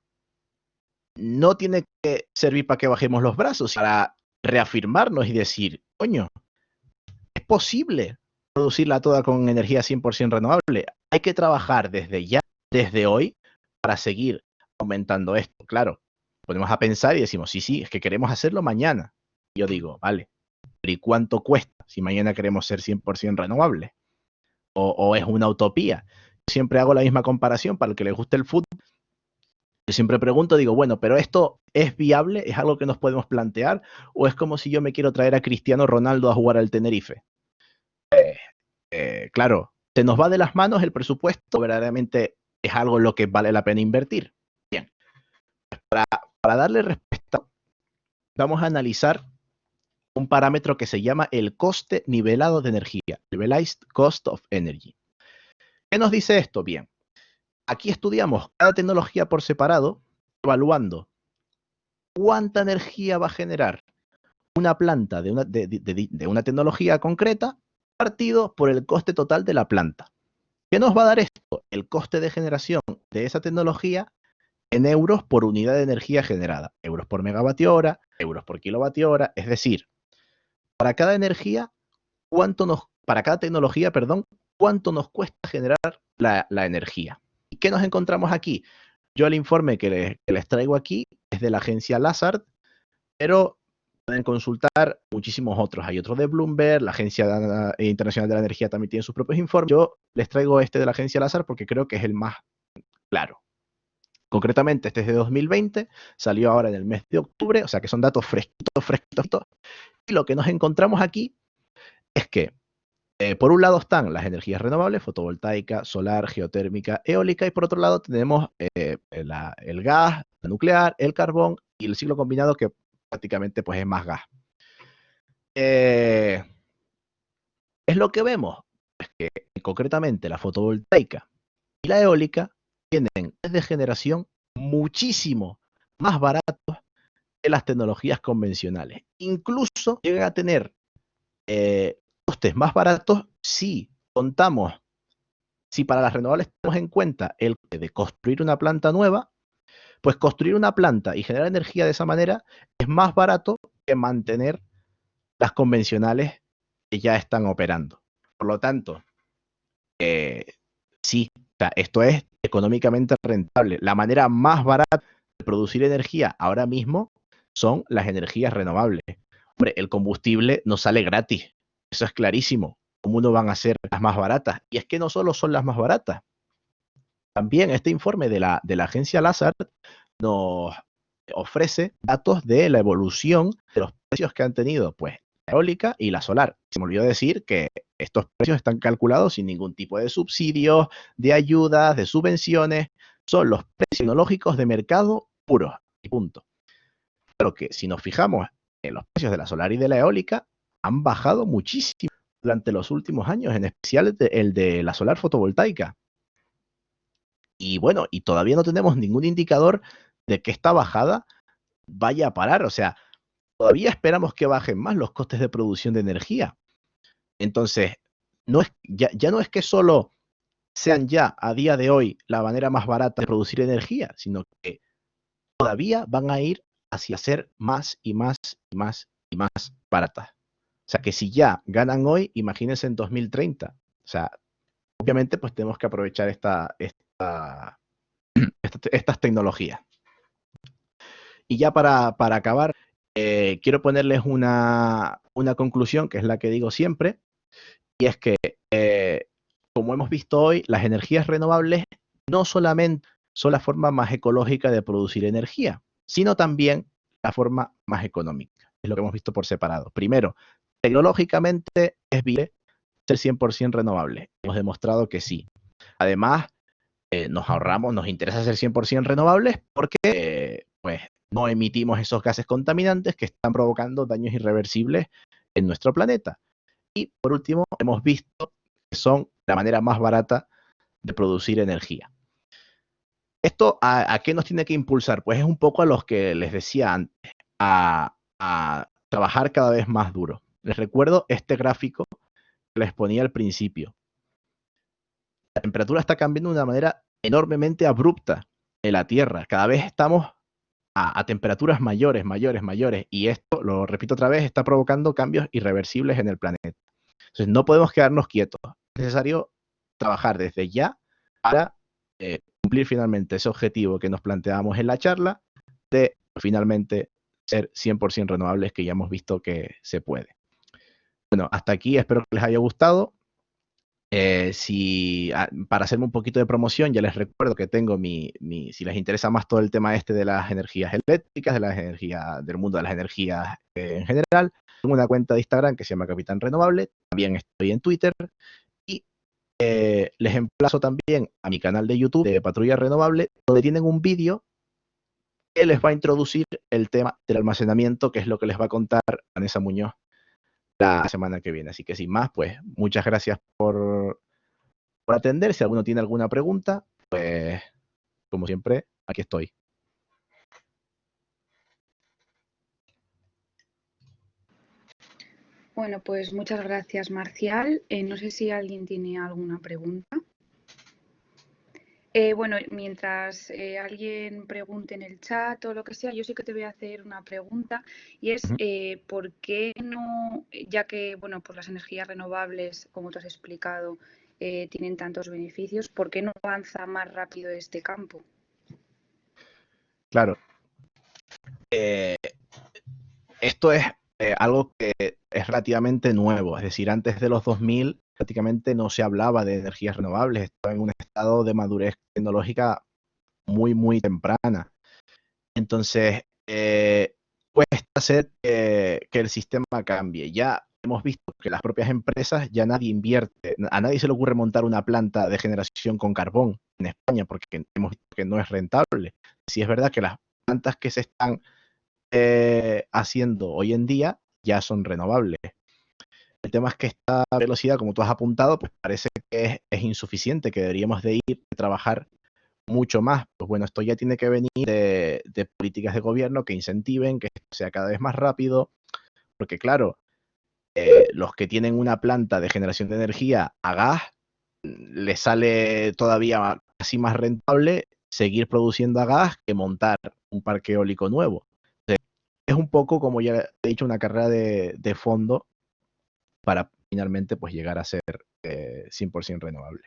Speaker 2: no tiene que servir para que bajemos los brazos, para reafirmarnos y decir, coño, es posible producirla toda con energía 100% renovable. Hay que trabajar desde ya, desde hoy, para seguir aumentando esto. Claro, ponemos a pensar y decimos, sí, es que queremos hacerlo mañana. Yo digo, vale, pero ¿y cuánto cuesta si mañana queremos ser 100% renovables? O es una utopía. Yo siempre hago la misma comparación para el que le guste el fútbol. Yo siempre pregunto, digo, bueno, pero ¿esto es viable? ¿Es algo que nos podemos plantear? ¿O es como si yo me quiero traer a Cristiano Ronaldo a jugar al Tenerife? Claro, se nos va de las manos el presupuesto, verdaderamente es algo en lo que vale la pena invertir. Bien, para darle respuesta, vamos a analizar un parámetro que se llama el coste nivelado de energía, Levelized Cost of Energy. ¿Qué nos dice esto? Bien, aquí estudiamos cada tecnología por separado, evaluando cuánta energía va a generar una planta de una tecnología concreta partido por el coste total de la planta. ¿Qué nos va a dar esto? El coste de generación de esa tecnología en euros por unidad de energía generada. Euros por megavatio hora, euros por kilovatio hora. Es decir, para cada energía, para cada tecnología, cuánto nos cuesta generar la energía. ¿Y qué nos encontramos aquí? Yo el informe que les traigo aquí es de la agencia Lazard, pero pueden consultar muchísimos otros. Hay otros de Bloomberg, la Agencia Internacional de la Energía también tiene sus propios informes. Yo les traigo este de la agencia Lazard porque creo que es el más claro. Concretamente, este es de 2020, salió ahora en el mes de octubre, o sea que son datos fresquitos. Y lo que nos encontramos aquí es que Por un lado están las energías renovables, fotovoltaica, solar, geotérmica, eólica, y por otro lado tenemos el gas, la nuclear, el carbón y el ciclo combinado, que prácticamente pues es más gas. Es lo que vemos, es que concretamente la fotovoltaica y la eólica tienen de generación muchísimo más baratos que las tecnologías convencionales. Incluso llegan a tener costes más baratos si contamos, si para las renovables tenemos en cuenta el de construir una planta nueva, pues construir una planta y generar energía de esa manera es más barato que mantener las convencionales que ya están operando. Por lo tanto, sí, o sea, esto es económicamente rentable. La manera más barata de producir energía ahora mismo son las energías renovables. Hombre, el combustible no sale gratis, eso es clarísimo. ¿Cómo no van a ser las más baratas? Y es que no solo son las más baratas. También este informe de la agencia Lazard nos ofrece datos de la evolución de los precios que han tenido pues, la eólica y la solar. Se me olvidó decir que estos precios están calculados sin ningún tipo de subsidios, de ayudas, de subvenciones. Son los precios tecnológicos de mercado puros y punto. Pero que si nos fijamos en los precios de la solar y de la eólica, han bajado muchísimo durante los últimos años, en especial el de la solar fotovoltaica. Y bueno, y todavía no tenemos ningún indicador de que esta bajada vaya a parar. O sea, todavía esperamos que bajen más los costes de producción de energía. Entonces, ya no es que solo sean ya a día de hoy la manera más barata de producir energía, sino que todavía van a ir hacia ser más y más y más y más baratas. O sea, que si ya ganan hoy, imagínense en 2030. O sea, obviamente pues tenemos que aprovechar estas tecnologías. Y ya para acabar, quiero ponerles una conclusión, que es la que digo siempre, y es que, como hemos visto hoy, las energías renovables no solamente son la forma más ecológica de producir energía, sino también la forma más económica. Es lo que hemos visto por separado. Primero, tecnológicamente es viable ser 100% renovable. Hemos demostrado que sí. Además, nos interesa ser 100% renovables porque pues no emitimos esos gases contaminantes que están provocando daños irreversibles en nuestro planeta. Y por último, hemos visto que son la manera más barata de producir energía. ¿Esto a qué nos tiene que impulsar? Pues es un poco a los que les decía antes, a trabajar cada vez más duro. Les recuerdo este gráfico que les ponía al principio. La temperatura está cambiando de una manera enormemente abrupta en la Tierra. Cada vez estamos a temperaturas mayores, mayores, mayores. Y esto, lo repito otra vez, está provocando cambios irreversibles en el planeta. Entonces, no podemos quedarnos quietos. Es necesario trabajar desde ya para cumplir finalmente ese objetivo que nos planteamos en la charla de finalmente ser 100% renovables, que ya hemos visto que se puede. Bueno, hasta aquí, espero que les haya gustado. Para hacerme un poquito de promoción, ya les recuerdo que tengo si les interesa más todo el tema este de las energías eléctricas, del mundo de las energías en general, tengo una cuenta de Instagram que se llama Capitán Renovable, también estoy en Twitter, y les emplazo también a mi canal de YouTube de Patrulla Renovable, donde tienen un vídeo que les va a introducir el tema del almacenamiento, que es lo que les va a contar Vanessa Muñoz la semana que viene. Así que sin más, pues muchas gracias por atender. Si alguno tiene alguna pregunta, pues como siempre, aquí estoy.
Speaker 1: Bueno, pues muchas gracias, Marcial. No sé si alguien tiene alguna pregunta. Bueno, mientras alguien pregunte en el chat o lo que sea, yo sí que te voy a hacer una pregunta y es ¿por qué no, ya que bueno, pues las energías renovables, como tú has explicado, tienen tantos beneficios, ¿por qué no avanza más rápido este campo?
Speaker 2: Claro. Esto es algo que es relativamente nuevo, es decir, antes de los 2000 prácticamente no se hablaba de energías renovables, estaba en un estado de madurez tecnológica muy, muy temprana. Entonces, cuesta hacer que el sistema cambie. Ya hemos visto que las propias empresas ya nadie invierte, a nadie se le ocurre montar una planta de generación con carbón en España porque hemos visto que no es rentable. Sí es verdad que las plantas que se están haciendo hoy en día ya son renovables. El tema es que esta velocidad, como tú has apuntado, pues parece que es insuficiente, que deberíamos de ir a trabajar mucho más. Pues bueno, esto ya tiene que venir de políticas de gobierno que incentiven que esto sea cada vez más rápido, porque claro, los que tienen una planta de generación de energía a gas, les sale todavía casi más rentable seguir produciendo a gas que montar un parque eólico nuevo. Es un poco, como ya he dicho, una carrera de fondo para finalmente pues llegar a ser 100% renovable.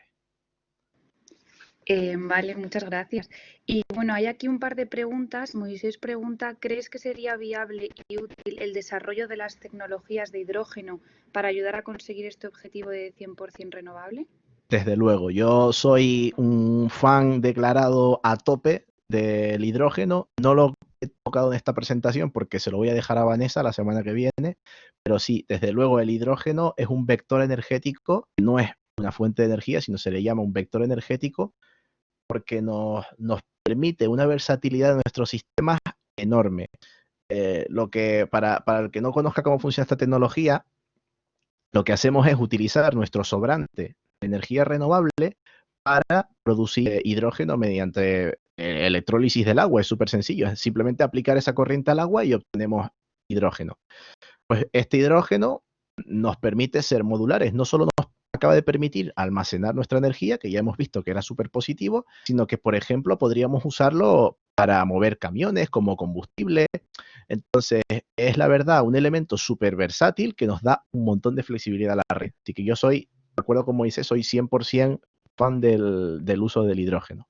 Speaker 1: Vale, muchas gracias. Y bueno, hay aquí un par de preguntas. Moisés pregunta, ¿crees que sería viable y útil el desarrollo de las tecnologías de hidrógeno para ayudar a conseguir este objetivo de 100% renovable?
Speaker 2: Desde luego, yo soy un fan declarado a tope del hidrógeno. No lo he tocado en esta presentación porque se lo voy a dejar a Vanessa la semana que viene, pero sí, desde luego el hidrógeno es un vector energético, no es una fuente de energía, sino se le llama un vector energético porque nos permite una versatilidad de nuestros sistemas enorme. Lo que para el que no conozca cómo funciona esta tecnología, lo que hacemos es utilizar nuestro sobrante de energía renovable para producir hidrógeno mediante electrólisis del agua. Es súper sencillo, es simplemente aplicar esa corriente al agua y obtenemos hidrógeno. Pues este hidrógeno nos permite ser modulares, no solo nos acaba de permitir almacenar nuestra energía, que ya hemos visto que era súper positivo, sino que, por ejemplo, podríamos usarlo para mover camiones como combustible. Entonces, es la verdad un elemento súper versátil que nos da un montón de flexibilidad a la red. Así que yo soy, de acuerdo con Moisés, soy 100% fan del uso del hidrógeno.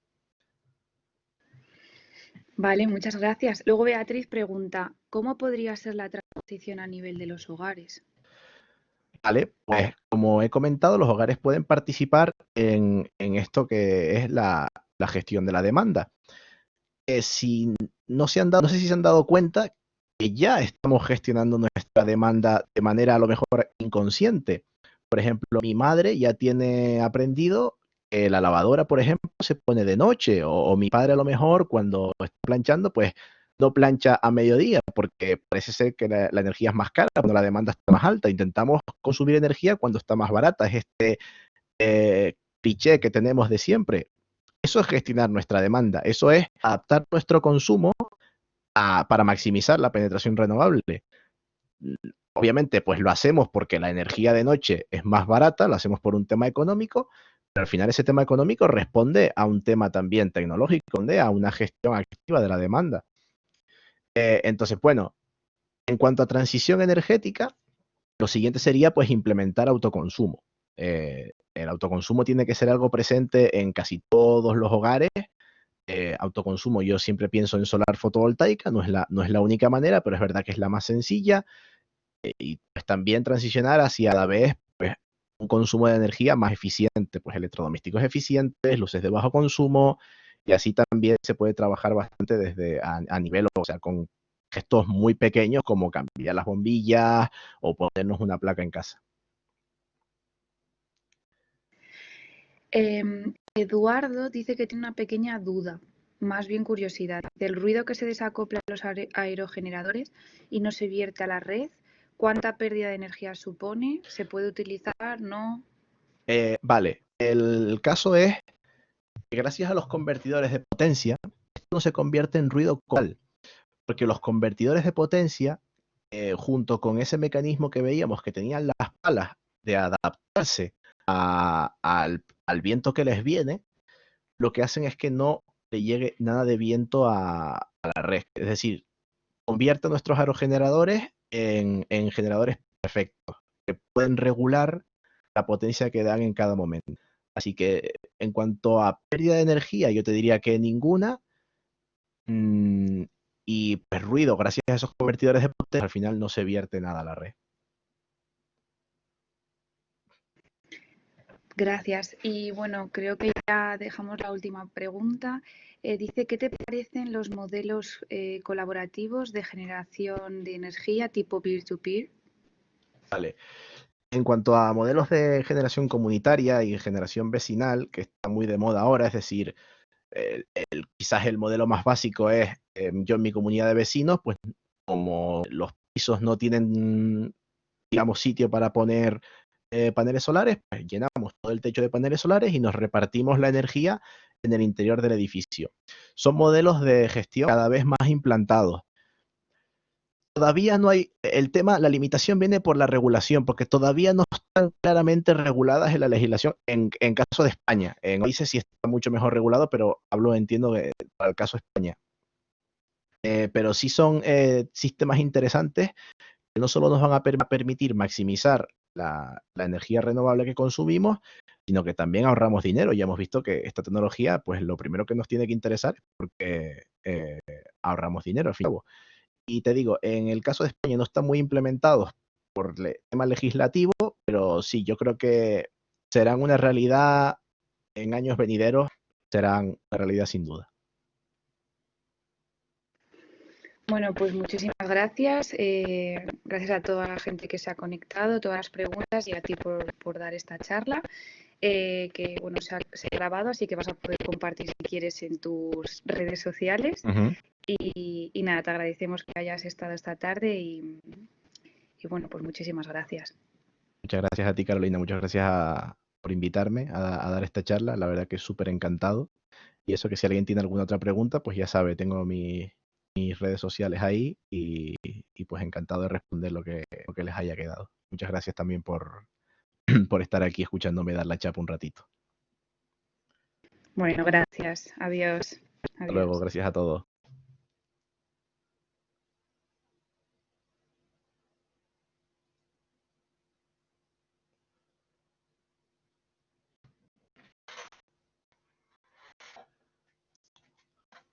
Speaker 1: Vale, muchas gracias. Luego Beatriz pregunta, ¿cómo podría ser la transición a nivel de los hogares?
Speaker 2: Vale, pues como he comentado, los hogares pueden participar en esto que es la gestión de la demanda. Si no se han dado, no sé si se han dado cuenta que ya estamos gestionando nuestra demanda de manera a lo mejor inconsciente. Por ejemplo, mi madre ya tiene aprendido que la lavadora, por ejemplo, se pone de noche, o mi padre a lo mejor cuando está planchando, pues no plancha a mediodía, porque parece ser que la energía es más cara cuando la demanda está más alta. Intentamos consumir energía cuando está más barata. Es este cliché que tenemos de siempre. Eso es gestionar nuestra demanda, eso es adaptar nuestro consumo para maximizar la penetración renovable. Obviamente, pues lo hacemos porque la energía de noche es más barata, lo hacemos por un tema económico, pero al final ese tema económico responde a un tema también tecnológico, responde a una gestión activa de la demanda. Entonces, bueno, en cuanto a transición energética, lo siguiente sería pues implementar autoconsumo. El autoconsumo tiene que ser algo presente en casi todos los hogares. Autoconsumo, yo siempre pienso en solar fotovoltaica, no es la única manera, pero es verdad que es la más sencilla, y pues también transicionar hacia a la vez pues, un consumo de energía más eficiente, pues electrodomésticos eficientes, luces de bajo consumo, y así también se puede trabajar bastante desde a nivel, o sea, con gestos muy pequeños como cambiar las bombillas o ponernos una placa en casa.
Speaker 1: Eduardo dice que tiene una pequeña duda, más bien curiosidad, del ruido que se desacopla a los aerogeneradores y no se vierte a la red. ¿Cuánta pérdida de energía supone? ¿Se puede utilizar? ¿No?
Speaker 2: Vale, el caso es que gracias a los convertidores de potencia, esto no se convierte en ruido coral, porque los convertidores de potencia, junto con ese mecanismo que veíamos que tenían las palas de adaptarse al viento que les viene, lo que hacen es que no le llegue nada de viento a la red. Es decir, convierte nuestros aerogeneradores en generadores perfectos, que pueden regular la potencia que dan en cada momento. Así que en cuanto a pérdida de energía, yo te diría que ninguna. Mm, y pues ruido, gracias a esos convertidores de potencia, al final no se vierte nada a la red.
Speaker 1: Gracias. Y bueno, creo que ya dejamos la última pregunta. Dice, ¿qué te parecen los modelos colaborativos de generación de energía tipo peer-to-peer?
Speaker 2: Vale. En cuanto a modelos de generación comunitaria y generación vecinal, que está muy de moda ahora, es decir, quizás el modelo más básico es yo en mi comunidad de vecinos, pues como los pisos no tienen, digamos, sitio para poner paneles solares, pues llenamos todo el techo de paneles solares y nos repartimos la energía en el interior del edificio. Son modelos de gestión cada vez más implantados. Todavía no hay, el tema, la limitación viene por la regulación, porque todavía no están claramente reguladas en la legislación, en caso de España. En países sí está mucho mejor regulado, pero hablo, entiendo, para el caso de España. Pero sí son sistemas interesantes que no solo nos van a permitir maximizar la energía renovable que consumimos, sino que también ahorramos dinero. Ya hemos visto que esta tecnología, pues lo primero que nos tiene que interesar es porque ahorramos dinero, al fin y al cabo. Y te digo, en el caso de España no están muy implementados por el tema legislativo, pero sí, yo creo que serán una realidad en años venideros, serán una realidad sin duda.
Speaker 1: Bueno, pues muchísimas gracias. Gracias a toda la gente que se ha conectado, todas las preguntas y a ti por dar esta charla. Que bueno, se ha grabado, así que vas a poder compartir si quieres en tus redes sociales. Y nada, te agradecemos que hayas estado esta tarde y bueno, pues muchísimas gracias.
Speaker 2: Muchas gracias a ti, Carolina. Muchas gracias por invitarme a dar esta charla. La verdad que es súper encantado. Y eso, que si alguien tiene alguna otra pregunta, pues ya sabe, tengo mis redes sociales ahí y pues encantado de responder lo que les haya quedado. Muchas gracias también por estar aquí escuchándome dar la chapa un ratito.
Speaker 1: Bueno, gracias. Adiós.
Speaker 2: Hasta luego,
Speaker 1: Adiós.
Speaker 2: gracias a todos.